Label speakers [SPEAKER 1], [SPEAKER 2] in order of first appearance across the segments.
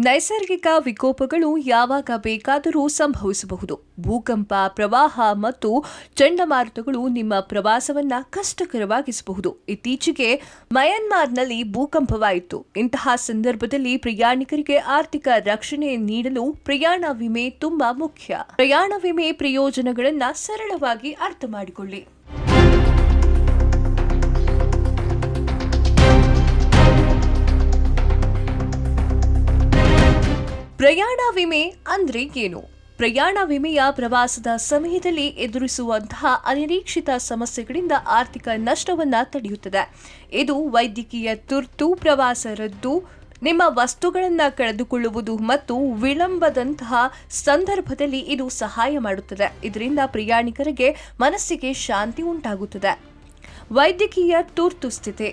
[SPEAKER 1] ನೈಸರ್ಗಿಕ ವಿಕೋಪಗಳು ಯಾವಾಗ ಬೇಕಾದರೂ ಸಂಭವಿಸಬಹುದು. ಭೂಕಂಪ, ಪ್ರವಾಹ ಮತ್ತು ಚಂಡಮಾರುತಗಳು ನಿಮ್ಮ ಪ್ರವಾಸವನ್ನ ಕಷ್ಟಕರವಾಗಿಸಬಹುದು. ಇತ್ತೀಚೆಗೆ ಮಯನ್ಮಾರ್ನಲ್ಲಿ ಭೂಕಂಪವಾಯಿತು. ಇಂತಹ ಸಂದರ್ಭದಲ್ಲಿ ಪ್ರಯಾಣಿಕರಿಗೆ ಆರ್ಥಿಕ ರಕ್ಷಣೆ ನೀಡಲು ಪ್ರಯಾಣ ವಿಮೆ ತುಂಬಾ ಮುಖ್ಯ. ಪ್ರಯಾಣ ವಿಮೆ ಪ್ರಯೋಜನಗಳನ್ನು ಸರಳವಾಗಿ ಅರ್ಥ ಮಾಡಿಕೊಳ್ಳಿ. ಪ್ರಯಾಣ ವಿಮೆ ಅಂದ್ರೆ ಏನು? ಪ್ರಯಾಣ ವಿಮೆಯ ಪ್ರವಾಸದ ಸಮಯದಲ್ಲಿ ಎದುರಿಸುವಂತಹ ಅನಿರೀಕ್ಷಿತ ಸಮಸ್ಯೆಗಳಿಂದ ಆರ್ಥಿಕ ನಷ್ಟವನ್ನ ತಡೆಯುತ್ತದೆ. ಇದು ವೈದ್ಯಕೀಯ ತುರ್ತು, ಪ್ರವಾಸ ರದ್ದು, ನಿಮ್ಮ ವಸ್ತುಗಳನ್ನು ಕಳೆದುಕೊಳ್ಳುವುದು ಮತ್ತು ವಿಳಂಬದಂತಹ ಸಂದರ್ಭದಲ್ಲಿ ಇದು ಸಹಾಯ ಮಾಡುತ್ತದೆ. ಇದರಿಂದ ಪ್ರಯಾಣಿಕರಿಗೆ ಮನಸ್ಸಿಗೆ ಶಾಂತಿ ಉಂಟಾಗುತ್ತದೆ. ವೈದ್ಯಕೀಯ ತುರ್ತು ಸ್ಥಿತಿ.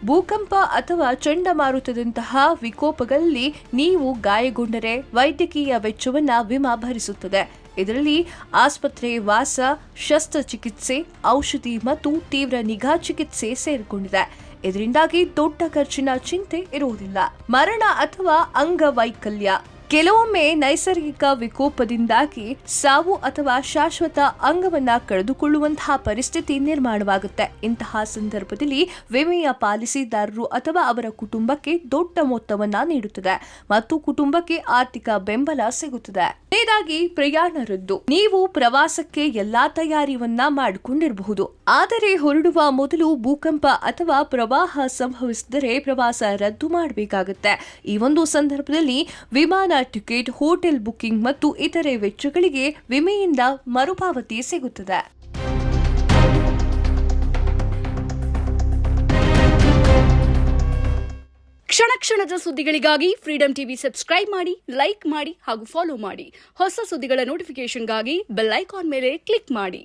[SPEAKER 1] ಭೂಕಂಪ ಅಥವಾ ಚಂಡಮಾರುತದಂತಹ ವಿಕೋಪಗಳಲ್ಲಿ ನೀವು ಗಾಯಗೊಂಡರೆ ವೈದ್ಯಕೀಯ ವೆಚ್ಚವನ್ನು ವಿಮಾ ಭರಿಸುತ್ತದೆ. ಇದರಲ್ಲಿ ಆಸ್ಪತ್ರೆ ವಾಸ, ಶಸ್ತ್ರಚಿಕಿತ್ಸೆ, ಔಷಧಿ ಮತ್ತು ತೀವ್ರ ನಿಗಾ ಚಿಕಿತ್ಸೆ ಸೇರಿಕೊಂಡಿದೆ. ಇದರಿಂದಾಗಿ ದೊಡ್ಡ ಖರ್ಚಿನ ಚಿಂತೆ ಇರುವುದಿಲ್ಲ. ಮರಣ ಅಥವಾ ಅಂಗವೈಕಲ್ಯ. ಕೆಲವೊಮ್ಮೆ ನೈಸರ್ಗಿಕ ವಿಕೋಪದಿಂದಾಗಿ ಸಾವು ಅಥವಾ ಶಾಶ್ವತ ಅಂಗವನ್ನ ಕಳೆದುಕೊಳ್ಳುವಂತಹ ಪರಿಸ್ಥಿತಿ ನಿರ್ಮಾಣವಾಗುತ್ತೆ. ಇಂತಹ ಸಂದರ್ಭದಲ್ಲಿ ವಿಮೆಯ ಪಾಲಿಸಿದಾರರು ಅಥವಾ ಅವರ ಕುಟುಂಬಕ್ಕೆ ದೊಡ್ಡ ಮೊತ್ತವನ್ನ ನೀಡುತ್ತದೆ ಮತ್ತು ಕುಟುಂಬಕ್ಕೆ ಆರ್ಥಿಕ ಬೆಂಬಲ ಸಿಗುತ್ತದೆ. ಕೊನೆಯದಾಗಿ ಪ್ರಯಾಣ ರದ್ದು. ನೀವು ಪ್ರವಾಸಕ್ಕೆ ಎಲ್ಲಾ ತಯಾರಿಯನ್ನ ಮಾಡಿಕೊಂಡಿರಬಹುದು, ಆದರೆ ಹೊರಡುವ ಮೊದಲು ಭೂಕಂಪ ಅಥವಾ ಪ್ರವಾಹ ಸಂಭವಿಸಿದರೆ ಪ್ರವಾಸ ರದ್ದು ಮಾಡಬೇಕಾಗುತ್ತೆ. ಈ ಒಂದು ಸಂದರ್ಭದಲ್ಲಿ ವಿಮಾನ ಟಿಕೆಟ್, ಹೋಟೆಲ್ ಬುಕಿಂಗ್ ಮತ್ತು ಇತರೆ ವೆಚ್ಚಗಳಿಗೆ ವಿಮೆಯಿಂದ ಮರುಪಾವತಿ ಸಿಗುತ್ತದೆ.
[SPEAKER 2] ಕ್ಷಣ ಕ್ಷಣದ ಸುದ್ದಿಗಳಿಗಾಗಿ ಫ್ರೀಡಂ ಟಿವಿ ಸಬ್ಸ್ಕ್ರೈಬ್ ಮಾಡಿ, ಲೈಕ್ ಮಾಡಿ ಹಾಗೂ ಫಾಲೋ ಮಾಡಿ. ಹೊಸ ಸುದ್ದಿಗಳ ನೋಟಿಫಿಕೇಶನ್ಗಾಗಿ ಬೆಲ್ ಐಕಾನ್ ಮೇಲೆ ಕ್ಲಿಕ್ ಮಾಡಿ.